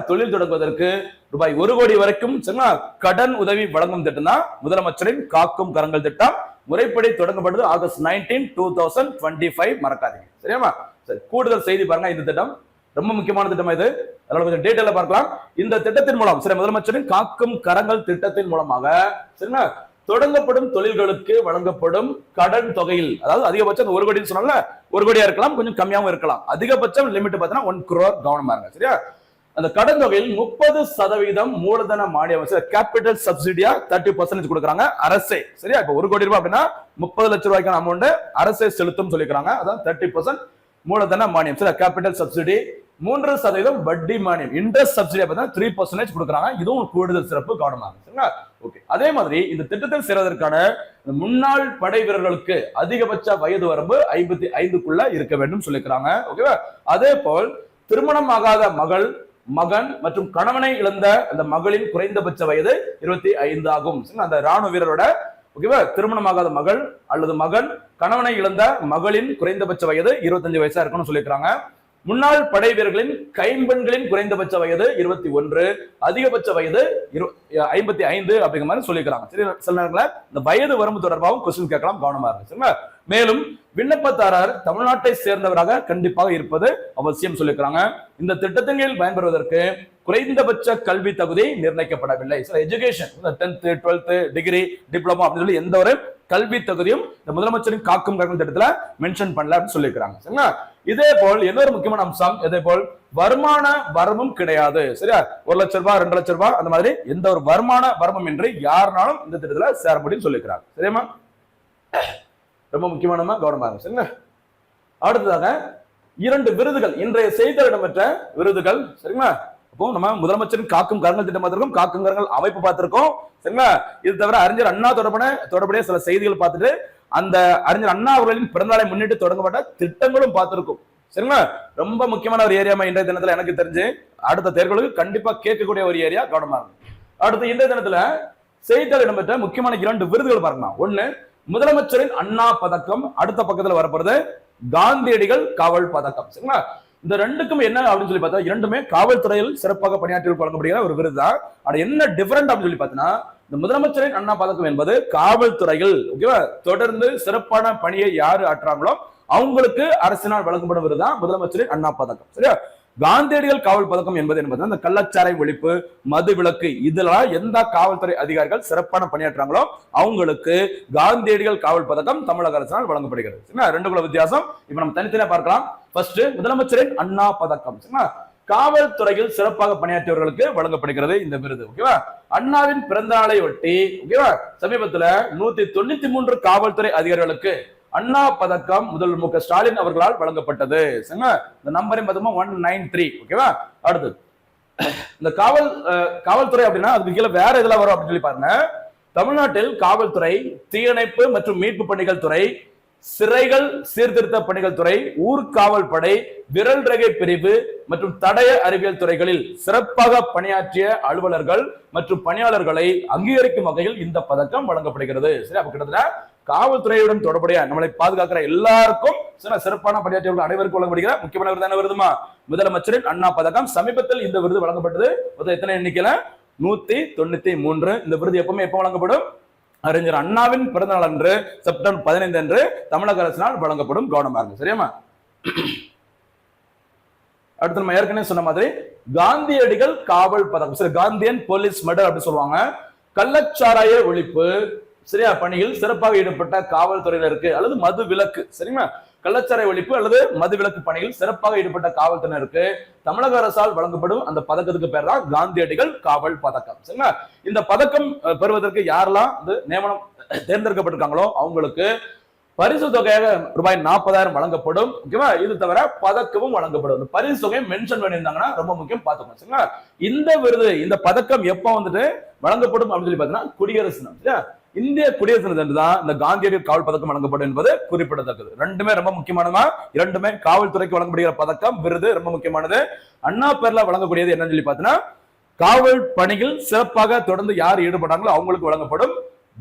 தொழில் தொடங்குவதற்கு ரூபாய் 1 கோடி வரைக்கும் சரிங்களா கடன் உதவி வழங்கும் திட்டம் தான் முதலமைச்சரின் காக்கும் கரங்கள் திட்டம். முறைப்படி தொடங்கப்பட்டது ஆகஸ்ட் 19, 2025. மறக்காதீங்க. சரியாமா? சரி, கூடுதல் செய்தி பாருங்க. இந்த திட்டம் ரொம்ப முக்கியமான திட்டம். இது அதனால கொஞ்சம் டீடைலா பார்க்கலாம். இந்த திட்டத்தின் மூலம், சரி, முதலமைச்சரின் காக்கும் கரங்கள் திட்டத்தின் மூலமாக சரிங்களா தொடங்கப்படும் தொழில்களுக்கு வழங்கப்படும் கடன் தொகையில், அதாவது அதிகபட்சம் 1 கோடி சொன்னால 1 கோடியா இருக்கலாம், கொஞ்சம் கம்மியாவும் இருக்கலாம். அதிகபட்சம் லிமிட் பார்த்தீங்கன்னா 1 crore. கவனமா இருங்க. சரியா, அந்த கடன் தொகையில் 30% மூலதன மானியம், கேபிட்டல் சப்சிடியா 30% கொடுக்குறாங்க அரசே. சரியா, இப்ப 1 கோடி ரூபாய் அப்படின்னா 30 லட்சம் ரூபாய்க்கான அமௌண்ட் அரசே செலுத்தும் சொல்லிக்கிறாங்க. அதான் 30% மூலதன மானியம், சரி, கேபிட்டல் சப்சிடி. 3% வட்டி மானியம், இன்ட்ரெஸ்ட் சப்சிடி 3% கொடுக்குறாங்க. இதுவும் கூடுதல் சிறப்பு. கவனமாக. சரிங்களா? ஓகே. அதே மாதிரி இந்த திட்டத்தில் சேர்வதற்கான முன்னாள் படை வீரர்களுக்கு அதிகபட்ச வயது வரம்பு 55க்குள்ள இருக்க வேண்டும் சொல்லிக்கிறாங்க. ஓகேவா? அதே போல் திருமணம் ஆகாத மகன் மற்றும் கணவனை இழந்த அந்த மகளின் குறைந்தபட்ச வயது 25 ஆகும். அந்த ராணுவ வீரரோட, ஓகேவா, திருமணமாகாத மகள் அல்லது மகன், கணவனை இழந்த மகளின் குறைந்தபட்ச வயது 25 வயசா இருக்கணும்னு சொல்லியிருக்காங்க. முன்னாள் படை வீரர்களின் கைம்பெண்களின் குறைந்தபட்ச வயது 21, அதிகபட்ச வயது 55 அப்படிங்கிற மாதிரி சொல்லிக்கிறாங்க. சரி, சில நேரங்களில் இந்த வயது வரம்பு தொடர்பாகவும் கொஸ்டின் கேட்கலாம். கவனமா இருக்கு. மேலும் விண்ணப்பதாரர் தமிழ்நாட்டை சேர்ந்தவராக கண்டிப்பாக இருப்பது அவசியம் சொல்லிக்கிறாங்க. இந்த திட்டத்தின் கீழ் பயன்பெறுவதற்கு குறைந்தபட்ச கல்வி தகுதி நிர்ணயிக்கப்படவில்லை. Education 10th, 12th, degree, diploma அப்படின்னு சொல்லி எந்த ஒரு கல்வி தகுதியும் இந்த முதலமைச்சரின் காக்கும் கரங்கள் திட்டத்துல மென்ஷன் பண்ணல அப்படின்னு சொல்லியிருக்காங்க. சரிங்களா, இதே போல் இன்னொரு முக்கியமான அம்சம், இதே போல் வருமான வரம்பும் கிடையாது. சரியா, 1 லட்சம் ரூபாய், 2 லட்சம் ரூபாய் அந்த மாதிரி எந்த ஒரு வருமான வரம்பும் இன்றி யாருனாலும் இந்த திட்டத்துல சேர முடியும் சொல்லியிருக்கிறாங்க. சரியாமா? ரொம்ப முக்கியமான கவனமா இருக்கும். சரிங்களா, அடுத்ததாக 2 விருதுகள், இன்றைய செய்திகள் இடம்பெற்ற விருதுகள். சரிங்களா, அப்போ நம்ம முதலமைச்சரின் காக்கும் கரங்கள் திட்டம் பார்த்திருக்கோம், காக்கும் கரங்கள் அமைப்பு பார்த்திருக்கோம். சரிங்களா, இது தவிர அறிஞர் அண்ணா தொடர்புடைய சில செய்திகள் பார்த்துட்டு அந்த அறிஞர் அண்ணா அவர்களின் பிறந்தநாளை முன்னிட்டு தொடங்கப்பட்ட திட்டங்களும் பார்த்திருக்கும். சரிங்களா, ரொம்ப முக்கியமான ஒரு ஏரியா இன்றைய தினத்துல எனக்கு தெரிஞ்சு அடுத்த தேர்வுகளுக்கு கண்டிப்பா கேட்கக்கூடிய ஒரு ஏரியா. கவனமா இருக்கும். அடுத்து இன்றைய தினத்துல செய்திகள் இடம்பெற்ற முக்கியமான 2 விருதுகள் பார்க்கலாம். ஒண்ணு முதலமைச்சரின் அண்ணா பதக்கம், அடுத்த பக்கத்துல வரப்படுறது காந்தியடிகள் காவல் பதக்கம். சரிங்களா, இந்த ரெண்டுக்கும் என்ன அப்படின்னு சொல்லி பார்த்தா, இரண்டுமே காவல்துறையில் சிறப்பாக பணியாற்றி வழங்கப்படுகிற ஒரு விருது தான். ஆனா என்ன டிஃபரெண்ட் அப்படின்னு சொல்லி பார்த்தீங்கன்னா, இந்த முதலமைச்சரின் அண்ணா பதக்கம் என்பது காவல்துறையில், ஓகேவா, தொடர்ந்து சிறப்பான பணியை யாரு ஆற்றாங்களோ அவங்களுக்கு அரசினால் வழங்கப்படும் விருது தான் முதலமைச்சரின் அண்ணா பதக்கம். சரியா, காந்தியடிகள் காவல் பதக்கம் என்பது அந்த கள்ளச்சாரை ஒழிப்பு, மது விலக்கு, இதெல்லாம் எந்த காவல்துறை அதிகாரிகள் சிறப்பான பணியாற்றாங்களோ அவங்களுக்கு காந்தியடிகள் காவல் பதக்கம் தமிழக அரசினால் வழங்கப்படுகிறது. 2 வித்தியாசம். இப்ப நம்ம தனித்தனியா பார்க்கலாம். ஃபர்ஸ்ட் முதலமைச்சரின் அண்ணா பதக்கம் காவல்துறையில் சிறப்பாக பணியாற்றியவர்களுக்கு வழங்கப்படுகிறது இந்த விருது. ஓகேவா, அண்ணாவின் பிறந்த நாளை ஒட்டி, ஓகேவா, சமீபத்துல 193 காவல்துறை அதிகாரிகளுக்கு அண்ணா பதக்கம் முதல்வர் மு க ஸ்டாலின் அவர்களால் வழங்கப்பட்டது. இந்த நம்பரையும் பார்த்தோமா 193. ஓகேவா? அடுத்து இந்த காவல்துறை அப்படின்னா அதுக்கு கீழே வேற இதெல்லாம் வரும் அப்படின்னு சொல்லி பாருங்க. தமிழ்நாட்டில் காவல்துறை, தீயணைப்பு மற்றும் மீட்பு பணிகள் துறை, சிறைகள் சீர்திருத்த பணிகள் துறை, ஊர்காவல் படை, விரல் ரகை பிரிவு மற்றும் தடய அறிவியல் துறைகளில் சிறப்பாக பணியாற்றிய அலுவலர்கள் மற்றும் பணியாளர்களை அங்கீகரிக்கும் வகையில் இந்த பதக்கம் வழங்கப்படுகிறது. சரி, அப்ப கிட்டத்தட்ட காவல்துறையுடன் தொடர்புடைய நம்மளை பாதுகாக்கிற எல்லாருக்கும் சிறப்பான பணியாற்றியவர்கள் அனைவருக்கும் வழங்கப்படுகிற முக்கியமான விருது என்ன விருதுமா? முதலமைச்சரின் அண்ணா பதக்கம். சமீபத்தில் இந்த விருது வழங்கப்பட்டது. எத்தனை எண்ணிக்கையில? 193. இந்த விருது எப்பவுமே எப்ப வழங்கப்படும்? அறிஞர் அண்ணாவின் பிறந்தநாள் அன்று செப்டம்பர் 15 அன்று தமிழக அரசினால் வழங்கப்படும். கவனமா இருங்க. சரியாமா? அடுத்து நம்ம ஏற்கனவே சொன்ன மாதிரி காந்தியடிகள் காவல் பதக்கம், சரி, காந்தியன் போலீஸ் மெடல் அப்படின்னு சொல்லுவாங்க. கள்ளச்சாராய ஒழிப்பு சரியா பணியில் சிறப்பாக ஈடுபட்ட காவல்துறையினருக்கு அல்லது மது விலக்கு, சரிங்களா, கள்ளச்சாராய ஒழிப்பு அல்லது மதுவிலக்கு பணியில் சிறப்பாக ஈடுபட்ட காவல்துறையினருக்கு தமிழக அரசால் வழங்கப்படும் அந்த பதக்கத்துக்கு பேர் தான் காந்தியடிகள் காவல் பதக்கம். சரிங்களா? இந்த பதக்கம் பெறுவதற்கு யாரெல்லாம் நியமனம் தேர்ந்தெடுக்கப்பட்டிருக்காங்களோ அவங்களுக்கு பரிசு தொகையாக ரூபாய் 40,000 வழங்கப்படும். ஓகேவா? இது தவிர பதக்கமும் வழங்கப்படும். பரிசு தொகையை மென்ஷன் பண்ணியிருந்தாங்கன்னா ரொம்ப முக்கியம் பார்த்துக்கணும். சரிங்களா? இந்த விருது, இந்த பதக்கம் எப்ப வழங்கப்படும் அப்படின்னு சொல்லி பாத்தீங்கன்னா குடியரசு தினம். இந்திய குடியரசு தினம் தான் இந்த காந்தியடிகள் காவல் பதக்கம் வழங்கப்படும் என்பது குறிப்பிடத்தக்கது. ரெண்டுமே ரொம்ப முக்கியமானதா. இரண்டுமே காவல்துறைக்கு வழங்கப்படுகிற பதக்கம், விருது ரொம்ப முக்கியமானது. அண்ணா பேர்ல வழங்கக்கூடியது என்னன்னு சொல்லி பாத்தீங்கன்னா காவல் பணியில் சிறப்பாக தொடர்ந்து யார் ஈடுபட்டாங்களோ அவங்களுக்கு வழங்கப்படும்.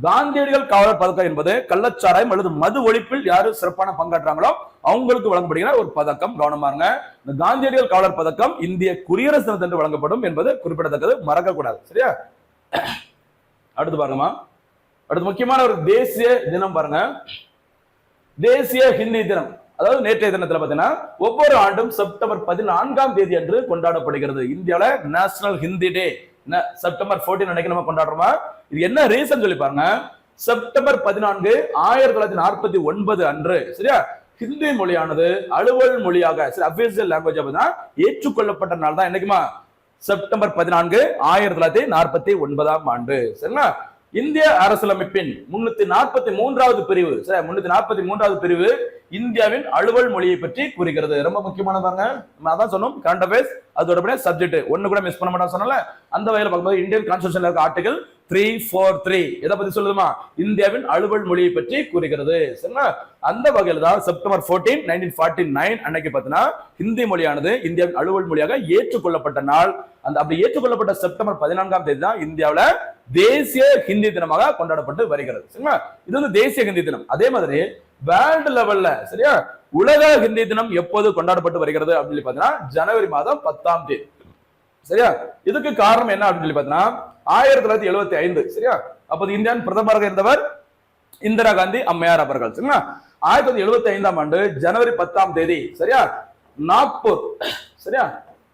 காந்தியடிகள் காவலர் பதக்கம் என்பது கள்ளச்சாராயம் அல்லது மது ஒழிப்பில் யாரு சிறப்பான பங்காற்றாங்களோ அவங்களுக்கு வழங்கப்படுகிற ஒரு பதக்கம். கவனமா இருங்க. இந்த காந்தியடிகள் காவலர் பதக்கம் இந்திய குடியரசு தினத்தன்று வழங்கப்படும் என்பது குறிப்பிடத்தக்கது, மறக்க கூடாது. சரியா? அடுத்து பாருங்கம்மா, அடுத்து முக்கியமான ஒரு தேசிய தினம் பாருங்க. தேசிய ஹிந்தி தினம், அதாவது நேற்றைய தினத்துல பாத்தீங்கன்னா ஒவ்வொரு ஆண்டும் செப்டம்பர் 14ஆம் தேதி அன்று கொண்டாடப்படுகிறது. இந்தியாவில நேஷனல் ஹிந்தி டே செப்டம்பர் 14 அன்னைக்கு நம்ம கொண்டாடுறோமா? இது என்ன ரீசன் சொல்லி பாருங்க. செப்டம்பர் 14 1949 அன்று சரியா ஹிந்தி மொழியானது அலுவல் மொழியாக, சரி, அபிஷியல் லாங்குவேஜ் தான் ஏற்றுக்கொள்ளப்பட்ட நாள் தான் என்னைக்குமா? செப்டம்பர் 14 1949ஆம் ஆண்டு. சரிங்களா? இந்திய அரசியலமைப்பின் 343வது பிரிவு, சரி, 343வது பிரிவு இந்தியாவின் அலுவல் மொழியை பற்றி கூறுகிறது. ரொம்ப முக்கியமான பாருங்க. நம்ம அதான் சொன்னோம், கரண்ட் அஃபேர்ஸ் அதோட சப்ஜெக்ட் ஒன்னு கூட மிஸ் பண்ண மாட்டோம் சொன்னல. அந்த வகையில் பார்க்கும்போது இந்தியன் கான்ஸ்டிடியூஷன்ல இருக்க ஆர்டிகல் 343 எதை பத்தி சொல்லுதுமா? இந்தியாவின் அலுவல் மொழியை பற்றி கூறுகிறது. சரிங்களா? அந்த வகையில் தான் செப்டம்பர் 14 1949 அன்னைக்கு பார்த்தீங்கன்னா ஹிந்தி மொழியானது இந்தியாவின் அலுவல் மொழியாக ஏற்றுக்கொள்ளப்பட்ட நாள். அந்த அப்படி ஏற்றுக்கொள்ளப்பட்ட செப்டம்பர் 14ஆம் தேதி தான் இந்தியாவில தேசிய ஹிந்தி தினமாக கொண்டாடப்பட்டு வருகிறது. சரிங்களா? இது தேசிய ஹிந்தி தினம். அதே மாதிரி வேர்ல்டு லெவல்ல சரியா உலக ஹிந்தி தினம் எப்போது கொண்டாடப்பட்டு வருகிறது அப்படின்னு பாத்தீங்கன்னா ஜனவரி மாதம் 10ஆம் தேதி. சரியா? இதுக்கு காரணம் என்ன அப்படின்னு சொல்லி பாத்தீங்கன்னா 1975 சரியா அப்போது இந்தியாவின் பிரதமராக இருந்தவர் இந்திரா காந்தி அம்மையார் அவர்கள். சரிங்களா? 1975ஆம் ஆண்டு ஜனவரி 10ஆம் தேதி சரியா நாக்பூர், சரியா,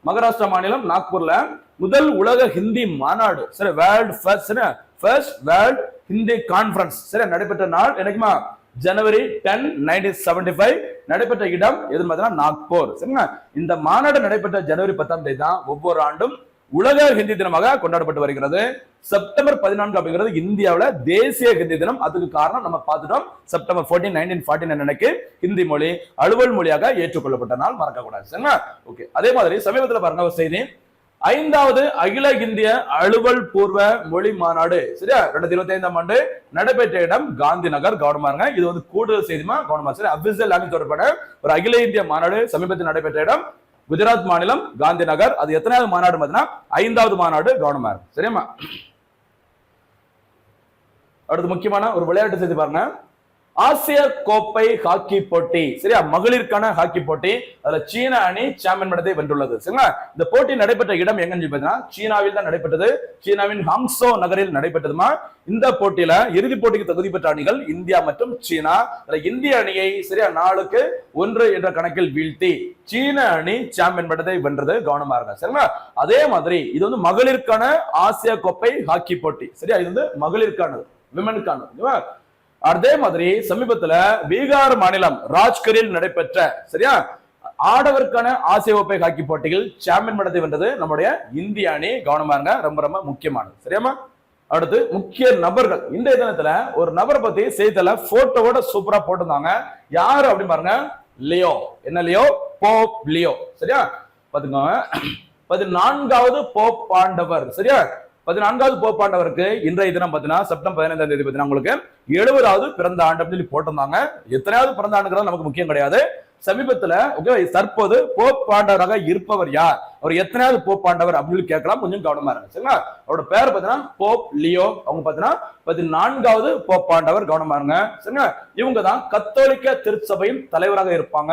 மகாராஷ்டிரா மாநிலம் நாக்பூர்ல முதல் உலக ஹிந்தி மாநாடு, சரி, ஃபர்ஸ்ட் வேர்ல்ட் ஹிந்தி கான்ஃபரன்ஸ் சரி நடைபெற்ற நாள் என்னைக்குமா? ஜனவரி 10 1975 நடைபெற்ற இடம் எது பார்த்தீங்கன்னா நாக்பூர். சரிங்களா? இந்த மாநாடு நடைபெற்ற ஜனவரி 10ஆம் தேதி தான் ஒவ்வொரு ஆண்டும் உலக ஹிந்தி தினமாக கொண்டாடப்பட்டு வருகிறது. செப்டம்பர் 14 அப்படிங்கிறது இந்தியாவில தேசிய ஹிந்தி தினம். அதுக்கு காரணம் நம்ம பார்த்துட்டோம். செப்டம்பர் 14 1949 அன்னைக்கு ஹிந்தி மொழி அலுவல் மொழியாக ஏற்றுக்கொள்ளப்பட்ட நாள், மறக்க கூடாது. சரிங்களா? ஓகே. அதே மாதிரி சமீபத்தில் பாருங்க ஒரு செய்தி, 5வது அகில இந்திய அலுவல் பூர்வ மொழி மாநாடு சரியா 2025ஆம் ஆண்டு நடைபெற்ற இடம் காந்தி நகர். கவனமா இருங்க. இது கூடுதல் செய்திமா, கவனமா. சரி, அபிஷியல் லாங்குவேஜ் தொடர்பான ஒரு அகில இந்திய மாநாடு சமீபத்தில் நடைபெற்ற இடம் குஜராத் மாநிலம் காந்தி நகர். அது எத்தனாவது மாநாடு பார்த்தீங்கன்னா 5வது மாநாடு. கவனமா இருக்கு. சரியாமா? அடுத்து முக்கியமான ஒரு விளையாட்டு செய்தி பாருங்க. ஆசிய கோப்பை ஹாக்கி போட்டி சரியா மகளிருக்கான ஹாக்கி போட்டி, அதுல சீன அணி சாம்பியன் பட்டத்தை வென்றுள்ளது. சரிங்களா? இந்த போட்டி நடைபெற்ற இடம் எங்கன்னு பார்த்தீங்கன்னா சீனாவில் தான் நடைபெற்றது. சீனாவின் ஹாங்சோ நகரில் நடைபெற்றதுமா. இந்த போட்டியில இறுதி போட்டிக்கு தகுதி பெற்ற அணிகள் இந்தியா மற்றும் சீனா. இந்திய அணியை சரியா 4-1 என்ற கணக்கில் வீழ்த்தி சீன அணி சாம்பியன் பட்டத்தை வென்றது. கவனமா இருங்க. சரிங்களா? அதே மாதிரி இது மகளிருக்கான ஆசிய கோப்பை ஹாக்கி போட்டி சரியா இது மகளிருக்கானது, விமனுக்கானது. அதே மாதிரி சமீபத்துல பீகார் மாநிலம் ராஜ்கரில் நடைபெற்ற சரியா ஆடவருக்கான ஆசிய கோப்பை ஹாக்கி போட்டியில் சாம்பியன் பட்டத்தை வென்றது நம்முடைய இந்திய அணி. கவனமா இருங்க, ரொம்ப ரொம்ப முக்கியமானது. சரியாமா? அடுத்து முக்கிய நபர்கள். இன்றைய தினத்துல ஒரு நபரை பத்தி செய்தியில போட்டோவோட சூப்பரா போட்டிருந்தாங்க. யாரு அப்படின்னு பாருங்க, லியோ. என்ன லியோ? Pope Leo. சரியா? பாத்துக்கோங்க. 14வது போப் ஆண்டவர். சரியா? 14வது போப் ஆண்டவருக்கு இன்றைய தினம் பாத்தீங்கன்னா செப்டம்பர் 15ஆம் தேதி பாத்தீங்கன்னா உங்களுக்கு 70வது பிறந்த ஆண்டு அப்படின்னு சொல்லி போட்டிருந்தாங்க. எத்தனையாவது பிறந்த ஆண்டுங்கிறது நமக்கு முக்கியம் கிடையாது. சமீபத்துல தற்போது போப் ஆண்டவராக இருப்பவர் யார், அவர் எத்தனையாவது போப் ஆண்டவர் அப்படின்னு கேட்கலாம். கொஞ்சம் கவனமா இருங்க. சரிங்களா? அவரோட பேர் பாத்தீங்கன்னா போப் லியோ. அவங்க பாத்தீங்கன்னா 14வது போப் ஆண்டவர். கவனமா இருங்க. சரிங்களா? இவங்க தான் கத்தோலிக்க திருச்சபையின் தலைவராக இருப்பாங்க.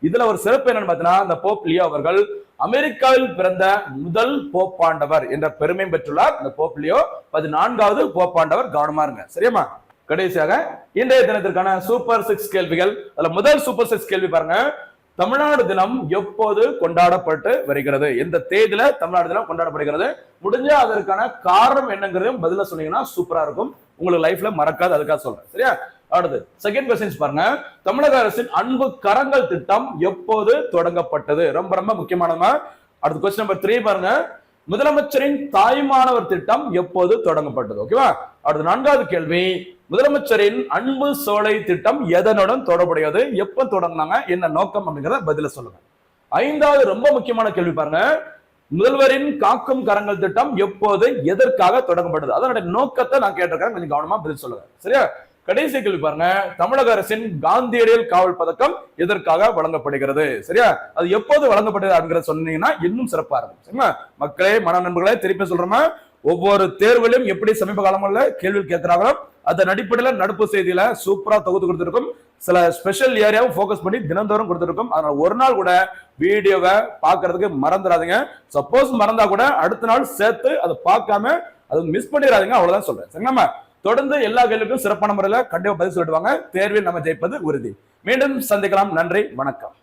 இதுல ஒரு சிறப்பு என்னன்னு பாத்தீங்கன்னா, இந்த போப் லியோ அவர்கள் அமெரிக்காவில் பிறந்த முதல் போப்பாண்டவர் என்ற பெருமை பெற்றுள்ளார். இந்த போப் லியோ 14வது போப்பாண்டவர். கவனமா இருங்க. சரியாமா? கடைசியாக இன்றைய தினத்திற்கான சூப்பர் 6 கேள்விகள். அதுல முதல் சூப்பர் 6 கேள்வி பாருங்க, தமிழ்நாடு தினம் எப்போது கொண்டாடப்பட்டு வருகிறது? எந்த தேதியில தமிழ்நாடு தினம் கொண்டாடப்படுகிறது? முடிஞ்ச அதற்கான காரணம் என்னங்கிறதையும் பதில சொன்னீங்கன்னா சூப்பரா இருக்கும். உங்களுக்கு லைஃப்ல மறக்காது, அதுக்காக சொல்றேன். சரியா? அடுத்து செகண்ட் கொஸ்டின்ஸ் பாருங்க, தமிழக அரசின் அன்பு கரங்கள் திட்டம் எப்போது தொடங்கப்பட்டது? ரொம்ப ரொம்ப முக்கியமானது. அடுத்து கொஸ்டின் நம்பர் 3 பாருங்க, முதலமைச்சரின் தாய்மானவர் திட்டம் எப்போது தொடங்கப்பட்டது? ஓகேவா? அடுத்து 4வது கேள்வி, முதலமைச்சரின் அன்பு சோலை திட்டம் எதனுடன் தொடர்புடையது? எப்ப தொடங்கினாங்க? என்ன நோக்கம் அப்படிங்கிறத பதில சொல்லுங்க. 5வது ரொம்ப முக்கியமான கேள்வி பாருங்க, முதல்வரின் காக்கும் கரங்கள் திட்டம் எப்போது எதற்காக தொடங்கப்பட்டது? அதனுடைய நோக்கத்தை நான் கேட்டிருக்கேன், கொஞ்சம் கவனமா பதில் சொல்லுங்க. சரியா? கடைசி கேள்வி பாருங்க, தமிழக அரசின் காந்தியடிகள் காவல் பதக்கம் எதற்காக வழங்கப்படுகிறது? சரியா? அது எப்போது வழங்கப்பட்டது அப்படிங்கறத சொன்னீங்கன்னா இன்னும் சிறப்பா இருக்கும். சரிங்களா? மக்களே, நண்பர்களே, திருப்பி சொல்றோமா, ஒவ்வொரு தேர்விலும் எப்படி சமீப காலங்களில் கேள்வி கேட்கிறாங்களோ அதன் அடிப்படையில் நடப்பு செய்தியில சூப்பரா தொகுத்து கொடுத்திருக்கும். சில ஸ்பெஷல் ஏரியாவும் போக்கஸ் பண்ணி தினந்தோறும் கொடுத்திருக்கும். அதனால ஒரு நாள் கூட வீடியோவை பார்க்கறதுக்கு மறந்துடாதீங்க. சப்போஸ் மறந்தா கூட அடுத்த நாள் சேர்த்து அதை பார்க்காம அதை மிஸ் பண்ணிடாதீங்க. அவ்வளவுதான் சொல்றேன். சரிங்களா? தொடர்ந்து எல்லா கேள்விக்கும் சிறப்பான முறையில் கண்டிப்பா பதில் சொல்லிடுவாங்க. தேர்வில் நம்ம ஜெயிப்பது உறுதி. மீண்டும் சந்திக்கலாம். நன்றி, வணக்கம்.